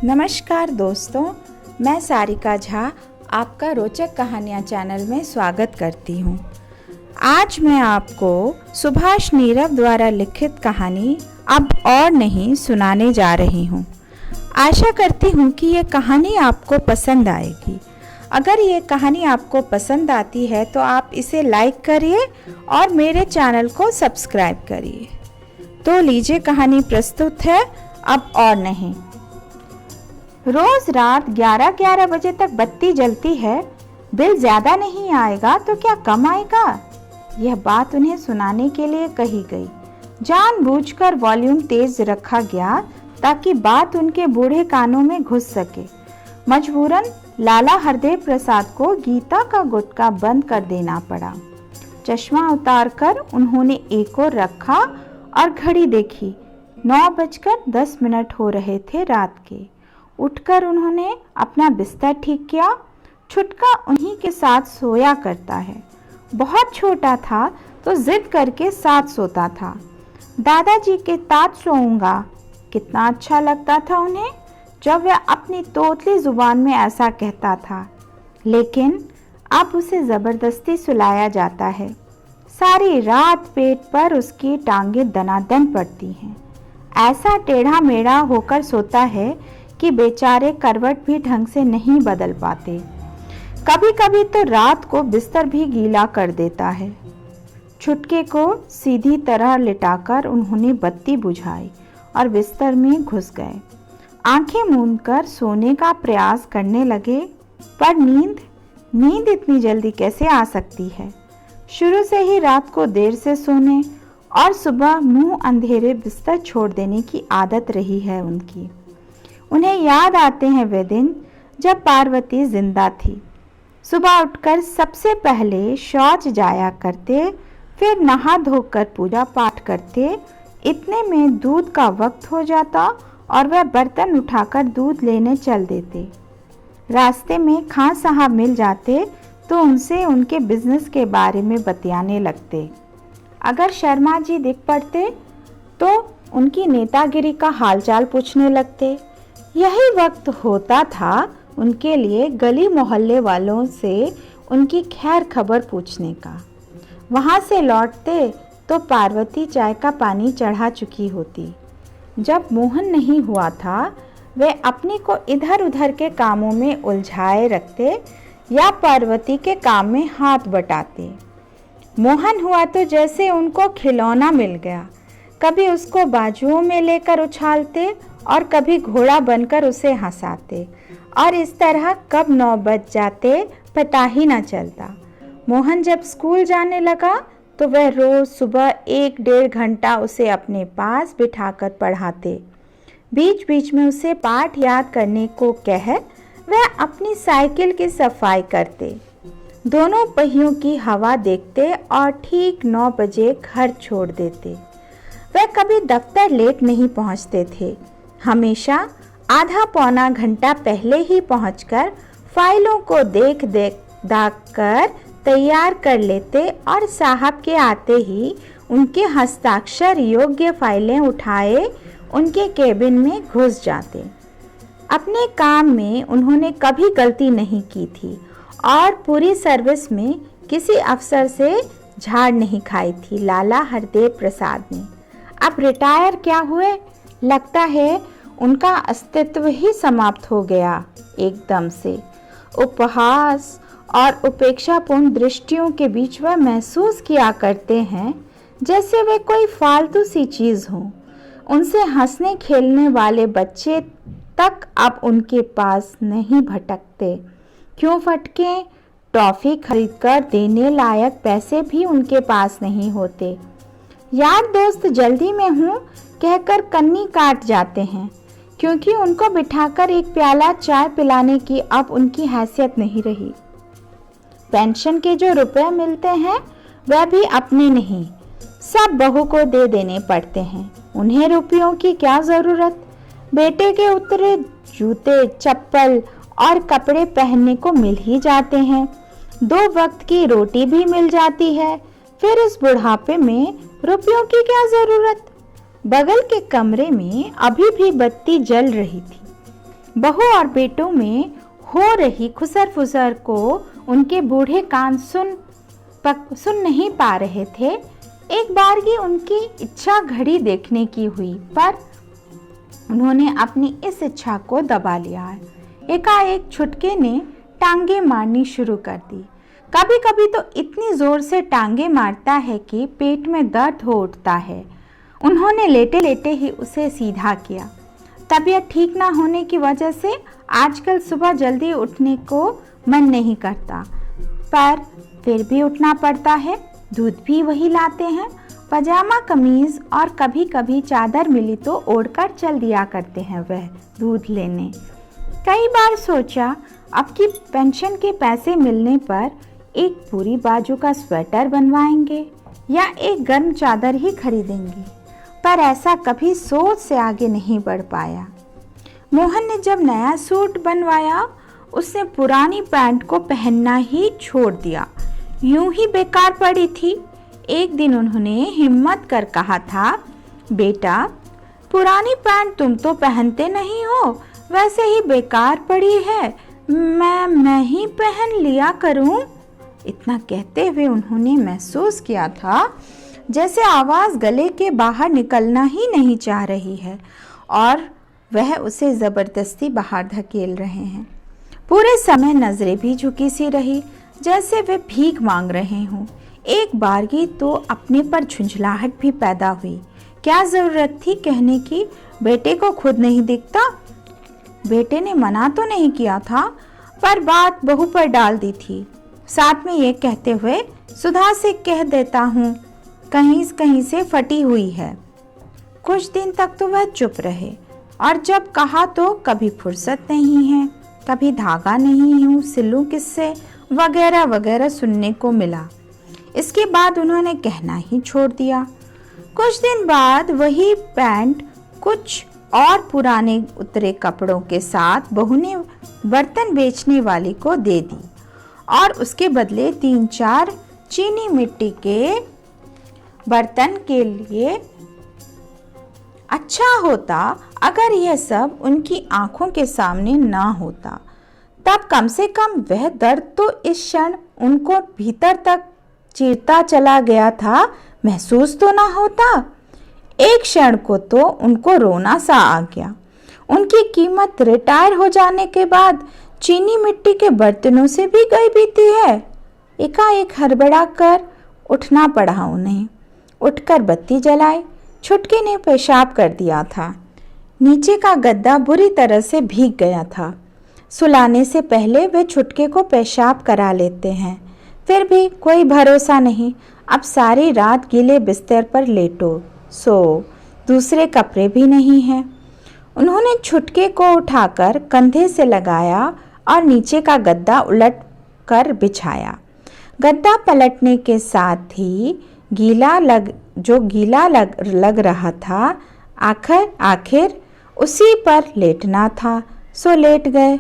नमस्कार दोस्तों, मैं सारिका झा आपका रोचक कहानियाँ चैनल में स्वागत करती हूँ। आज मैं आपको सुभाष नीरव द्वारा लिखित कहानी अब और नहीं सुनाने जा रही हूँ। आशा करती हूँ कि ये कहानी आपको पसंद आएगी। अगर ये कहानी आपको पसंद आती है तो आप इसे लाइक करिए और मेरे चैनल को सब्सक्राइब करिए। तो लीजिए, कहानी प्रस्तुत है अब और नहीं। रोज रात 11-11 बजे तक बत्ती जलती है। बिल ज्यादा नहीं आएगा तो क्या कम आएगा? यह बात उन्हें सुनाने के लिए कही गई। जानबूझकर वॉल्यूम तेज रखा गया ताकि बात उनके बूढ़े कानों में घुस सके। मजबूरन लाला हरदेव प्रसाद को गीता का गुटखा बंद कर देना पड़ा। चश्मा उतारकर उन्होंने एक और रखा और घड़ी देखी। 9:10 हो रहे थे रात के। उठकर उन्होंने अपना बिस्तर ठीक किया। छुटका उन्हीं के साथ सोया करता है। बहुत छोटा था तो जिद करके साथ सोता था। दादाजी के साथ सोऊंगा, कितना अच्छा लगता था उन्हें जब वह अपनी तोतली जुबान में ऐसा कहता था। लेकिन अब उसे ज़बरदस्ती सुलाया जाता है। सारी रात पेट पर उसकी टांगें दनादन पड़ती हैं। ऐसा टेढ़ा मेढ़ा होकर सोता है कि बेचारे करवट भी ढंग से नहीं बदल पाते। कभी कभी तो रात को बिस्तर भी गीला कर देता है। छुटके को सीधी तरह लिटाकर उन्होंने बत्ती बुझाई और बिस्तर में घुस गए। आंखें मूंदकर सोने का प्रयास करने लगे, पर नींद इतनी जल्दी कैसे आ सकती है? शुरू से ही रात को देर से सोने और सुबह मुंह अंधेरे बिस्तर छोड़ देने की आदत रही है उनकी। उन्हें याद आते हैं वे दिन जब पार्वती जिंदा थी। सुबह उठकर सबसे पहले शौच जाया करते, फिर नहा धोकर पूजा पाठ करते। इतने में दूध का वक्त हो जाता और वह बर्तन उठाकर दूध लेने चल देते। रास्ते में खां साहब मिल जाते तो उनसे उनके बिजनेस के बारे में बतियाने लगते। अगर शर्मा जी दिख पड़ते तो उनकी नेतागिरी का हालचाल पूछने लगते। यही वक्त होता था उनके लिए गली मोहल्ले वालों से उनकी खैर खबर पूछने का। वहाँ से लौटते तो पार्वती चाय का पानी चढ़ा चुकी होती। जब मोहन नहीं हुआ था वे अपने को इधर उधर के कामों में उलझाए रखते या पार्वती के काम में हाथ बटाते। मोहन हुआ तो जैसे उनको खिलौना मिल गया। कभी उसको बाजुओं में लेकर उछालते और कभी घोड़ा बनकर उसे हंसाते, और इस तरह कब 9 बज जाते पता ही न चलता। मोहन जब स्कूल जाने लगा तो वह रोज सुबह 1-1.5 घंटा उसे अपने पास बिठाकर पढ़ाते। बीच बीच में उसे पाठ याद करने को कह वह अपनी साइकिल की सफाई करते। दोनों पहियों की हवा देखते और ठीक 9 बजे घर छोड़ देते। वह कभी दफ्तर लेट नहीं पहुंचते थे। हमेशा आधा पौना घंटा पहले ही पहुंचकर फाइलों को देख दाख कर तैयार कर लेते और साहब के आते ही उनके हस्ताक्षर योग्य फाइलें उठाए उनके केबिन में घुस जाते। अपने काम में उन्होंने कभी गलती नहीं की थी और पूरी सर्विस में किसी अफसर से झाड़ नहीं खाई थी लाला हरदेव प्रसाद ने। अब रिटायर क्या हुए, लगता है उनका अस्तित्व ही समाप्त हो गया एकदम से। उपहास और उपेक्षापूर्ण दृष्टियों के बीच वह महसूस किया करते हैं जैसे वे कोई फालतू सी चीज़ हो। उनसे हंसने खेलने वाले बच्चे तक अब उनके पास नहीं भटकते। क्यों फटके? टॉफ़ी खरीदकर देने लायक पैसे भी उनके पास नहीं होते। यार दोस्त जल्दी में हूँ कहकर कन्नी काट जाते हैं, क्योंकि उनको बिठाकर एक प्याला चाय पिलाने की अब उनकी हैसियत नहीं रही। पेंशन के जो रुपए मिलते हैं वह भी अपने नहीं, सब बहू को दे देने पड़ते हैं। उन्हें रुपयों की क्या ज़रूरत? बेटे के उतरे जूते चप्पल और कपड़े पहनने को मिल ही जाते हैं। 2 वक्त की रोटी भी मिल जाती है। फिर इस बुढ़ापे में रुपयों की क्या ज़रूरत? बगल के कमरे में अभी भी बत्ती जल रही थी। बहू और बेटों में हो रही खुसर फुसर को उनके बूढ़े कान सुन नहीं पा रहे थे। एक बार की उनकी इच्छा घड़ी देखने की हुई, पर उन्होंने अपनी इस इच्छा को दबा लिया। एकाएक छुटके ने टांगे मारनी शुरू कर दी। कभी कभी तो इतनी जोर से टांगे मारता है कि पेट में दर्द हो उठता है। उन्होंने लेटे लेटे ही उसे सीधा किया। तबीयत ठीक ना होने की वजह से आजकल सुबह जल्दी उठने को मन नहीं करता, पर फिर भी उठना पड़ता है। दूध भी वही लाते हैं, पजामा कमीज और कभी कभी चादर मिली तो ओढ़कर चल दिया करते हैं वह दूध लेने। कई बार सोचा अब की पेंशन के पैसे मिलने पर एक पूरी बाजू का स्वेटर बनवाएंगे या एक गर्म चादर ही खरीदेंगे, पर ऐसा कभी सोच से आगे नहीं बढ़ पाया। मोहन ने जब नया सूट बनवाया, उसने पुरानी पैंट को पहनना ही छोड़ दिया, यूं ही बेकार पड़ी थी। एक दिन उन्होंने हिम्मत कर कहा था, बेटा पुरानी पैंट तुम तो पहनते नहीं हो, वैसे ही बेकार पड़ी है, मैं ही पहन लिया करूं। इतना कहते हुए उन्होंने महसूस किया था जैसे आवाज़ गले के बाहर निकलना ही नहीं चाह रही है और वह उसे ज़बरदस्ती बाहर धकेल रहे हैं। पूरे समय नज़रें भी झुकी सी रही, जैसे वे भीख मांग रहे हों। एक बारगी तो अपने पर झुंझलाहट भी पैदा हुई। क्या ज़रूरत थी कहने की, बेटे को खुद नहीं दिखता। बेटे ने मना तो नहीं किया था, पर बात बहू पर डाल दी थी। साथ में ये कहते हुए, सुधा से कह देता हूँ कहीं कहीं से फटी हुई है। कुछ दिन तक तो वह चुप रहे, और जब कहा तो कभी फुर्सत नहीं है, कभी धागा नहीं हूँ, सिलूं किससे, वगैरह वगैरह सुनने को मिला। इसके बाद उन्होंने कहना ही छोड़ दिया। कुछ दिन बाद वही पैंट कुछ और पुराने उतरे कपड़ों के साथ बहू ने बर्तन बेचने वाली को दे दी और उसके बदले 3-4 चीनी मिट्टी के बर्तन के लिए। अच्छा होता अगर यह सब उनकी आंखों के सामने ना होता, तब कम से कम वह दर्द तो इस क्षण उनको भीतर तक चीरता चला गया था महसूस तो ना होता। एक क्षण को तो उनको रोना सा आ गया। उनकी कीमत रिटायर हो जाने के बाद चीनी मिट्टी के बर्तनों से भी गई बीती है। एकाएक हड़बड़ा कर उठना पड़ा उन्हें। उठकर बत्ती जलाई। छुटके ने पेशाब कर दिया था। नीचे का गद्दा बुरी तरह से भीग गया था। सुलाने से पहले वे छुटके को पेशाब करा लेते हैं, फिर भी कोई भरोसा नहीं। अब सारी रात गीले बिस्तर पर लेटो सो, दूसरे कपड़े भी नहीं हैं। उन्होंने छुटके को उठाकर कंधे से लगाया और नीचे का गद्दा उलट कर बिछाया। गद्दा पलटने के साथ ही गीला लग रहा था, आखिर उसी पर लेटना था, सो लेट गए।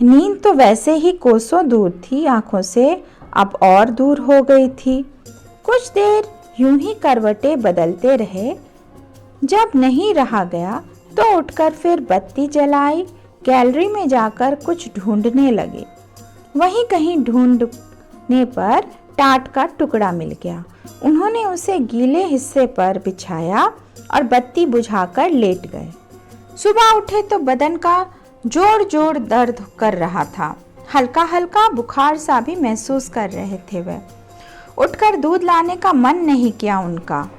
नींद तो वैसे ही कोसों दूर थी, आंखों से अब और दूर हो गई थी। कुछ देर यूं ही करवटें बदलते रहे। जब नहीं रहा गया तो उठकर फिर बत्ती जलाई। गैलरी में जाकर कुछ ढूंढने लगे। वहीं कहीं ढूंढने पर टाट का टुकड़ा मिल गया। उन्होंने उसे गीले हिस्से पर बिछाया और बत्ती बुझाकर लेट गए। सुबह उठे तो बदन का जोर दर्द कर रहा था। हल्का हल्का बुखार सा भी महसूस कर रहे थे वह। उठकर दूध लाने का मन नहीं किया उनका,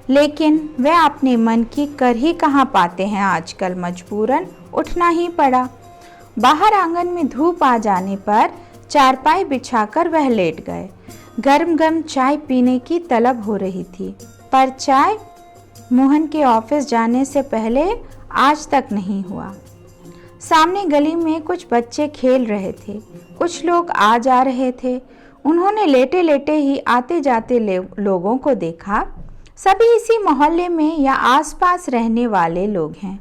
लेकिन वे अपने मन की कर ही कहाँ पाते हैं आजकल, मजबूरन उठना ही पड़ा। बाहर आंगन में धूप आ जाने पर चारपाई बिछाकर वह लेट गए। गर्म गर्म चाय पीने की तलब हो रही थी, पर चाय मोहन के ऑफिस जाने से पहले आज तक नहीं हुआ। सामने गली में कुछ बच्चे खेल रहे थे, कुछ लोग आ जा रहे थे। उन्होंने लेटे लेटे ही आते जाते लोगों को देखा। सभी इसी मोहल्ले में या आसपास रहने वाले लोग हैं।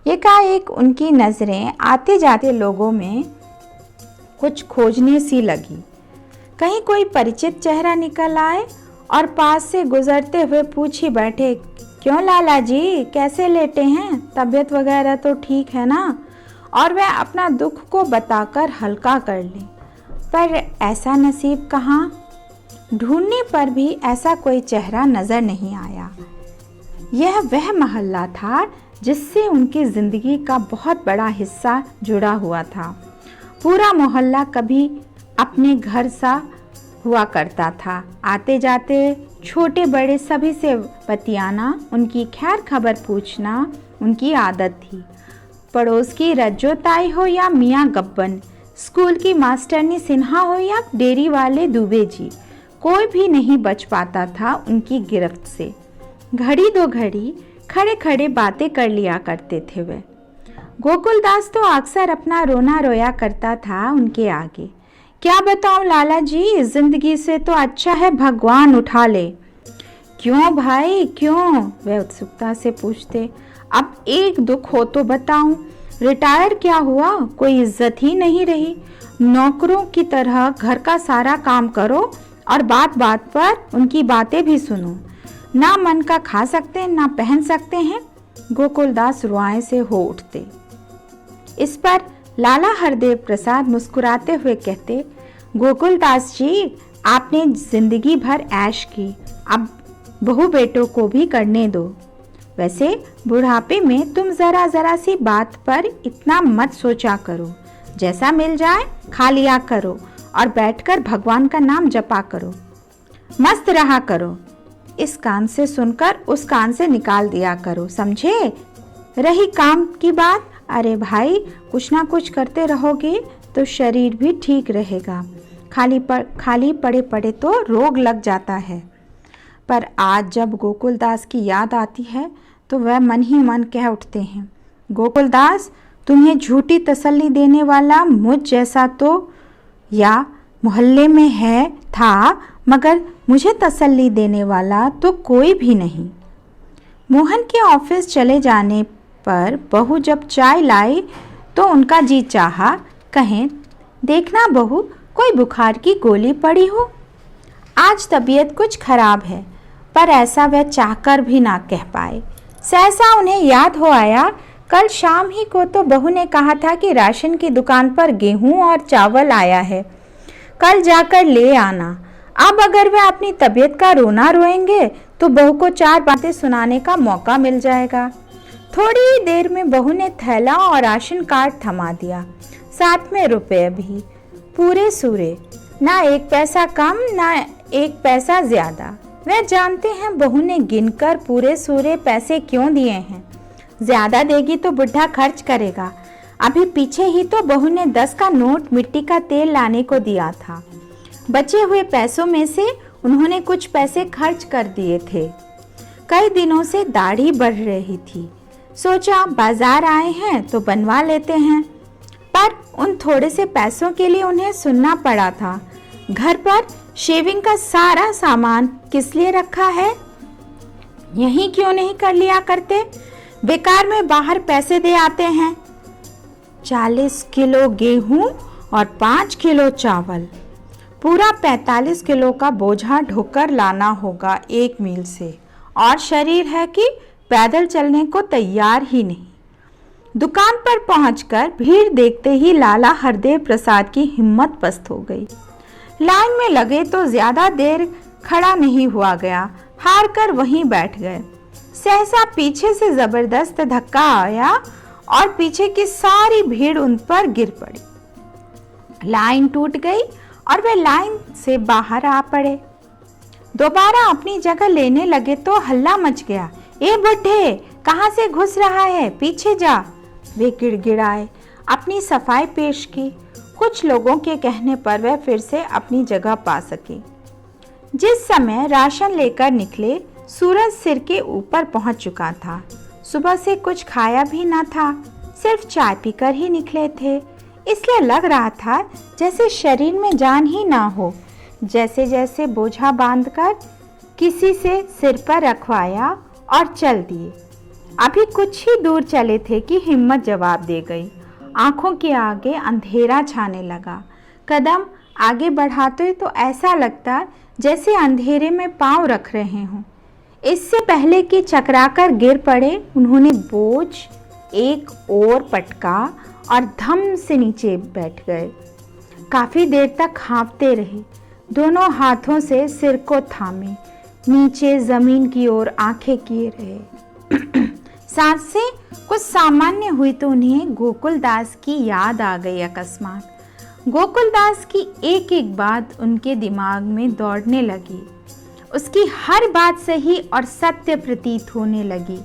एकाएक उनकी नज़रें आते जाते लोगों में कुछ खोजने सी लगी। कहीं कोई परिचित चेहरा निकल आए और पास से गुजरते हुए पूछ ही बैठे, क्यों लाला जी, कैसे लेटे हैं, तबीयत वगैरह तो ठीक है ना? और वह अपना दुख को बताकर हल्का कर ले। पर ऐसा नसीब कहाँ। ढूंढने पर भी ऐसा कोई चेहरा नजर नहीं आया। यह वह मोहल्ला था जिससे उनकी जिंदगी का बहुत बड़ा हिस्सा जुड़ा हुआ था। पूरा मोहल्ला कभी अपने घर सा हुआ करता था। आते जाते छोटे बड़े सभी से बतियाना, उनकी खैर खबर पूछना उनकी आदत थी। पड़ोस की रज्जो ताई हो या मियाँ गब्बन, स्कूल की मास्टरनी सिन्हा हो या डेयरी वाले दुबे जी, कोई भी नहीं बच पाता था उनकी गिरफ्त से। घड़ी दो घड़ी खड़े खड़े बातें कर लिया करते थे वे। गोकुलदास तो अक्सर अपना रोना रोया करता था उनके आगे। क्या बताऊं लाला जी, जिंदगी से तो अच्छा है भगवान उठा ले। क्यों भाई क्यों, वे उत्सुकता से पूछते। अब एक दुख हो तो बताऊं। रिटायर क्या हुआ, कोई इज्जत ही नहीं रही। नौकरों की तरह घर का सारा काम करो और बात बात पर उनकी बातें भी सुनो। ना मन का खा सकते ना पहन सकते हैं। गोकुलदास रुआएं से हो उठते। इस पर लाला हरदेव प्रसाद मुस्कुराते हुए कहते, गोकुलदास जी, आपने जिंदगी भर ऐश की, अब बहू बेटों को भी करने दो। वैसे बुढ़ापे में तुम जरा जरा सी बात पर इतना मत सोचा करो। जैसा मिल जाए खा लिया करो और बैठकर भगवान का नाम जपा करो। मस्त रहा करो। इस कान से सुनकर उस कान से निकाल दिया करो, समझे। रही काम की बात, अरे भाई, कुछ ना कुछ करते रहोगे तो शरीर भी ठीक रहेगा। खाली पड़े पड़े तो रोग लग जाता है। पर आज जब गोकुलदास की याद आती है तो वह मन ही मन कह उठते हैं, गोकुलदास, तुम्हें झूठी तसल्ली देने वाला मुझ जैसा तो या मोहल्ले में है था, मगर मुझे तसल्ली देने वाला तो कोई भी नहीं। मोहन के ऑफिस चले जाने पर बहू जब चाय लाई तो उनका जी चाहा, कहें, देखना बहू, कोई बुखार की गोली पड़ी हो। आज तबीयत कुछ खराब है, पर ऐसा वह चाहकर भी ना कह पाए। सहसा उन्हें याद हो आया, कल शाम ही को तो बहू ने कहा था कि राशन की दुकान पर गेहूं और चावल आया है, कल जाकर ले आना। अब अगर वह अपनी तबीयत का रोना रोएंगे तो बहू को 4 बातें सुनाने का मौका मिल जाएगा। थोड़ी ही देर में बहू ने थैला और राशन कार्ड थमा दिया, साथ में रुपए भी पूरे सूरे, ना 1 पैसा कम ना 1 पैसा ज्यादा। वह जानते हैं बहू ने गिनकर पूरे सूरे पैसे क्यों दिए हैं। ज्यादा देगी तो बुढ़ा खर्च करेगा। अभी पीछे ही तो बहू ने 10 का नोट मिट्टी का तेल लाने को दिया था। बचे हुए पैसों में से उन्होंने कुछ पैसे खर्च कर दिए थे। कई दिनों से दाढ़ी बढ़ रही थी, सोचा बाजार आए हैं तो बनवा लेते हैं। पर उन थोड़े से पैसों के लिए उन्हें सुनना पड़ा था, घर पर शेविंग का सारा सामान किस लिए रखा है, यहीं क्यों नहीं कर लिया करते, बेकार में बाहर पैसे दे आते हैं। 40 किलो गेहूं और 5 किलो चावल, पूरा 45 किलो का बोझा ढोकर लाना होगा एक मील से, और शरीर है कि पैदल चलने को तैयार ही नहीं। दुकान पर पहुंचकर भीड़ देखते ही लाला हरदेव प्रसाद की हिम्मत पस्त हो गई। लाइन में लगे तो ज्यादा देर खड़ा नहीं हुआ गया, हार कर वहीं बैठ गए। सहसा पीछे से जबरदस्त धक्का आया और पीछे की सारी भीड़ उन पर गिर पड़ी। लाइन टूट गई और वे लाइन से बाहर आ पड़े। दोबारा अपनी जगह लेने लगे तो हल्ला मच गया, ए बुढ़े, कहां से घुस रहा है, पीछे जा। वे गिड़गिड़ाए, अपनी सफाई पेश की। कुछ लोगों के कहने पर वह फिर से अपनी जगह पा सके। जिस समय राशन लेकर निकले, सूरज सिर के ऊपर पहुंच चुका था। सुबह से कुछ खाया भी न था, सिर्फ चाय पीकर ही निकले थे। इसलिए लग रहा था जैसे शरीर में जान ही ना हो। जैसे जैसे बोझा बांधकर किसी से सिर पर रखवाया और चल दिए। अभी कुछ ही दूर चले थे कि हिम्मत जवाब दे गई। आंखों के आगे अंधेरा छाने लगा। कदम आगे बढ़ाते तो ऐसा लगता जैसे अंधेरे में पांव रख रहे हों। इससे पहले कि चकराकर गिर पड़े, उन्होंने बोझ एक और पटका और धम से नीचे बैठ गए। काफी देर तक हाँफते रहे, दोनों हाथों से सिर को थामे नीचे जमीन की ओर आंखें किए रहे। सांसें कुछ सामान्य हुई तो उन्हें गोकुलदास की याद आ गई अकस्मात। गोकुलदास की एक एक बात उनके दिमाग में दौड़ने लगी। उसकी हर बात सही और सत्य प्रतीत होने लगी।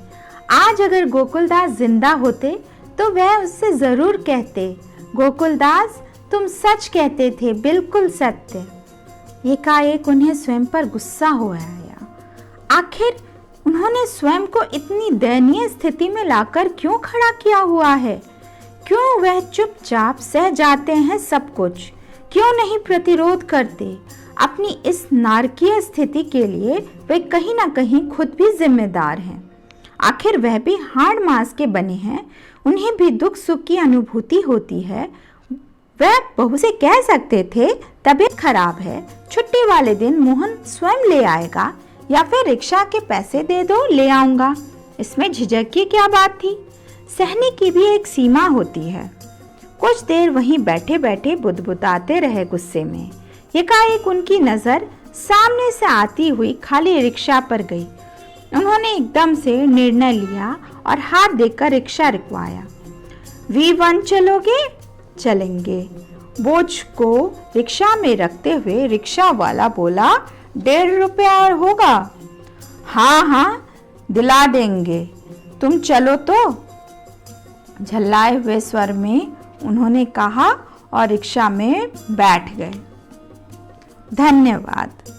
आज अगर गोकुलदास जिंदा होते तो वह उससे जरूर कहते, गोकुलदास तुम सच कहते थे, बिल्कुल सत्य। एकाएक उन्हें स्वयं पर गुस्सा हो आया। आखिर उन्होंने स्वयं को इतनी दयनीय स्थिति में लाकर क्यों खड़ा किया हुआ है? क्यों वह चुपचाप सह जाते हैं सब कुछ? क्यों नहीं प्रतिरोध करते? अपनी इस नारकीय स्थिति के लिए वे कहीं ना कहीं खुद भी जिम्मेदार हैं। आखिर वह भी हाड़ मांस के बने हैं, उन्हें भी दुख सुख की अनुभूति होती है। वह बहू से कह सकते थे तबीयत खराब है, छुट्टी वाले दिन मोहन स्वयं ले आएगा, या फिर रिक्शा के पैसे दे दो, ले आऊंगा। इसमें झिझक की क्या बात थी? सहने की भी एक सीमा होती है। कुछ देर वहीं बैठे बैठे बुदबुदाते रहे गुस्से में। एकाएक उनकी नजर सामने से आती हुई खाली रिक्शा पर गई। उन्होंने एकदम से निर्णय लिया और हाथ देकर रिक्शा रुकवाया। V1 चलोगे? चलेंगे। बोझ को रिक्शा में रखते हुए रिक्शा वाला बोला, 1.5 रुपया और होगा? हाँ हाँ दिला देंगे, तुम चलो तो। झल्लाए हुए स्वर में उन्होंने कहा और रिक्शा में बैठ गए। धन्यवाद।